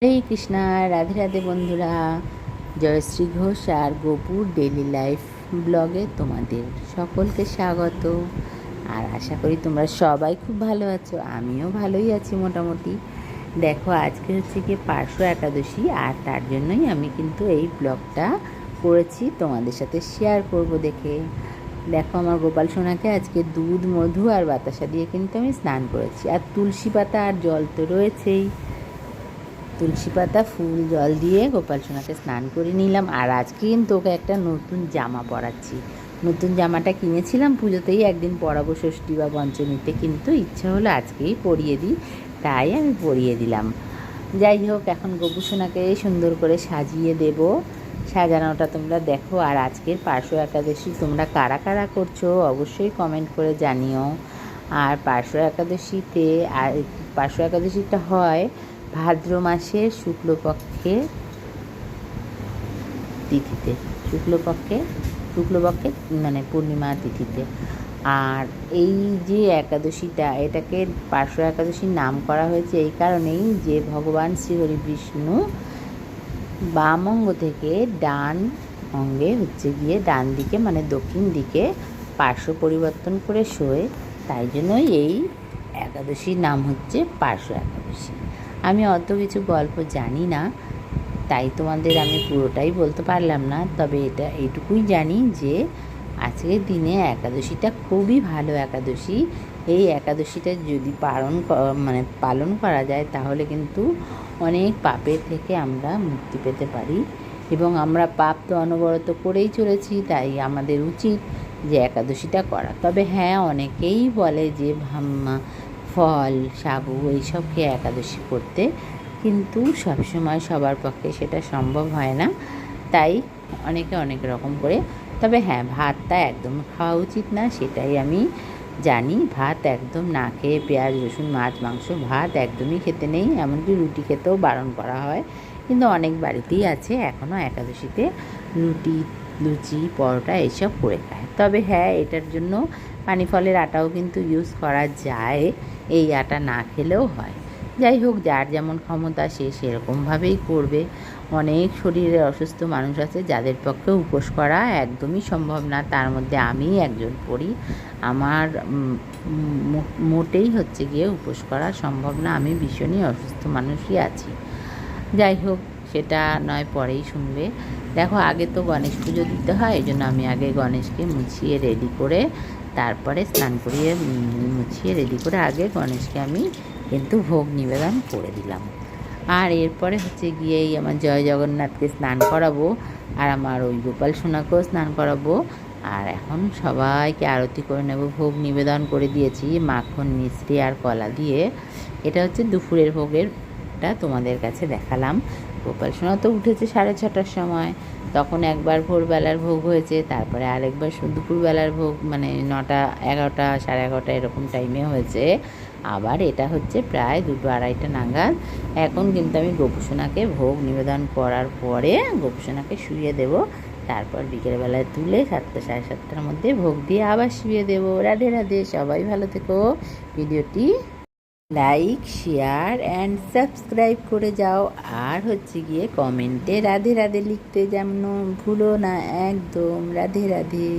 হরে কৃষ্ণা, রাধে রাধে বন্ধুরা। জয়শ্রী ঘোষ আর গোপুর daily life ব্লগে তোমাদের সকলকে স্বাগত। আর আশা করি তোমরা সবাই খুব ভালো আছো, আমিও ভালোই আছি মোটামুটি। দেখো, আজকে হচ্ছে কি পার্শ্ব একাদশী, আর তার জন্যই আমি কিন্তু এই ব্লগটা করেছি, তোমাদের সাথে শেয়ার করব দেখে। দেখো, আমার গোপাল সোনাকে আজকে দুধ, মধু আর বাতাসা দিয়ে কিন্তু আমি স্নান করেছি। আর তুলসী পাতা আর জল তো রয়েছেই, তুলসী পাতা, ফুল, জল দিয়ে গোপাল সোনাকে স্নান করে নিলাম। আর আজকে কিন্তু ওকে একটা নতুন জামা পরাচ্ছি। নতুন জামাটা কিনেছিলাম পুজোতেই, একদিন পরাবো ষষ্ঠী বা পঞ্চমীতে, কিন্তু ইচ্ছা হলো আজকেই পরিয়ে দিই, তাই আমি পরিয়ে দিলাম। যাই হোক, এখন গোপু সোনাকে সুন্দর করে সাজিয়ে দেব। সাজানোটা তোমরা দেখো। আর আজকের পার্শ্ব একাদশী তোমরা কারা কারা করছো অবশ্যই কমেন্ট করে জানিও। আর পার্শ্ব একাদশীটা হয় ভাদ্র মাসের শুক্লপক্ষে তিথিতে, শুক্লপক্ষে মানে পূর্ণিমা তিথিতে। আর এই যে একাদশীটা, এটাকে পার্শ্ব একাদশীর নাম করা হয়েছে এই কারণেই যে ভগবান শ্রীহরি বিষ্ণু বাম অঙ্গ থেকে ডান অঙ্গে হচ্ছে গিয়ে ডান দিকে মানে দক্ষিণ দিকে পার্শ্ব পরিবর্তন করে শোয়, তাই জন্যই এই একাদশীর নাম হচ্ছে পার্শ্ব একাদশী। আমি অত কিছু গল্প জানি না, তাই তোমাদের আমি পুরোটাই বলতে পারলাম না, তবে এইটুকুই জানি যে আজকের দিনে একাদশীটা খুবই ভালো একাদশী। এই একাদশীটা যদি পালন করা যায় তাহলে কিন্তু অনেক পাপের থেকে আমরা মুক্তি পেতে পারি, এবং আমরা পাপ তো অনবরত করেই চলেছি, তাই আমাদের উচিত যে একাদশীটা করা। তবে হ্যাঁ, অনেকেই বলে যে ফল, সাবু এইসব খেয়ে একাদশী করতে, কিন্তু সবসময় সবার পক্ষে সেটা সম্ভব হয় না, তাই অনেকে অনেক রকম করে। তবে হ্যাঁ, ভাতটা একদম খাওয়া উচিত না, সেটাই আমি জানি। ভাত একদম না খেয়ে, পেঁয়াজ, রসুন, মাছ, মাংস, ভাত একদমই খেতে নেই, এমনকি রুটি খেতেও বারণ করা হয়। কিন্তু অনেক বাড়িতেই আছে এখনও একাদশীতে রুটি, লুচি, পরোটা এইসব করে খায়। তবে হ্যাঁ, এটার জন্য পানি ফলের আটাও কিন্তু ইউজ করা যায়, এই আটা না খেলেও হয়। যাই হোক, যার যেমন ক্ষমতা সে সেরকমভাবেই করবে। অনেক শরীরে অসুস্থ মানুষ আছে যাদের পক্ষে উপোস করা একদমই সম্ভব না, তার মধ্যে আমি একজন পড়ি। আমার মোটেই হচ্ছে গিয়ে উপোস করা সম্ভব না, আমি ভীষণই অসুস্থ মানুষই আছি। যাই হোক, সেটা নয় পরেই শুনবে। দেখো, আগে তো গণেশ পুজো দিতে হয়, এই জন্য আমি আগে গণেশকে মুছিয়ে রেডি করে, তারপরে স্নান করিয়ে মুছিয়ে রেডি করে আগে গণেশকে আমি কিন্তু ভোগ নিবেদন করে দিলাম। আর এরপরে হচ্ছে গিয়েই আমার জয় জগন্নাথকে স্নান করাবো, আর আমার ওই গোপাল সোনাকেও স্নান করাবো। আর এখন সবাইকে আরতি করে নেব। ভোগ নিবেদন করে দিয়েছি মাখন, মিষ্টি আর কলা দিয়ে। এটা হচ্ছে দুপুরের ভোগেরটা তোমাদের কাছে দেখালাম। গোপাল সোনা তো উঠেছে 6:30টার সময়, তখন একবার ভোরবেলার ভোগ হয়েছে, তারপরে আরেকবার দুপুরবেলার ভোগ মানে 9টা, 11টা, 11:30 এরকম টাইমে হয়েছে। আবার এটা হচ্ছে প্রায় 2-2:30 নাগাদ। এখন কিন্তু আমি গোপুসোনাকে ভোগ নিবেদন করার পরে গোপুসোনাকে শুইয়ে দেব, তারপর বিকেলবেলায় তুলে 7টা, 7:30টার মধ্যে ভোগ দিয়ে আবার শুইয়ে দেবো। রাধে রাধে, সবাই ভালো থেকো। ভিডিওটি লাইক, শেয়ার অ্যান্ড সাবস্ক্রাইব করে যাও। আর হচ্ছে গিয়ে কমেন্টে রাধে রাধে লিখতে যেন ভুলো না একদম। রাধে রাধে।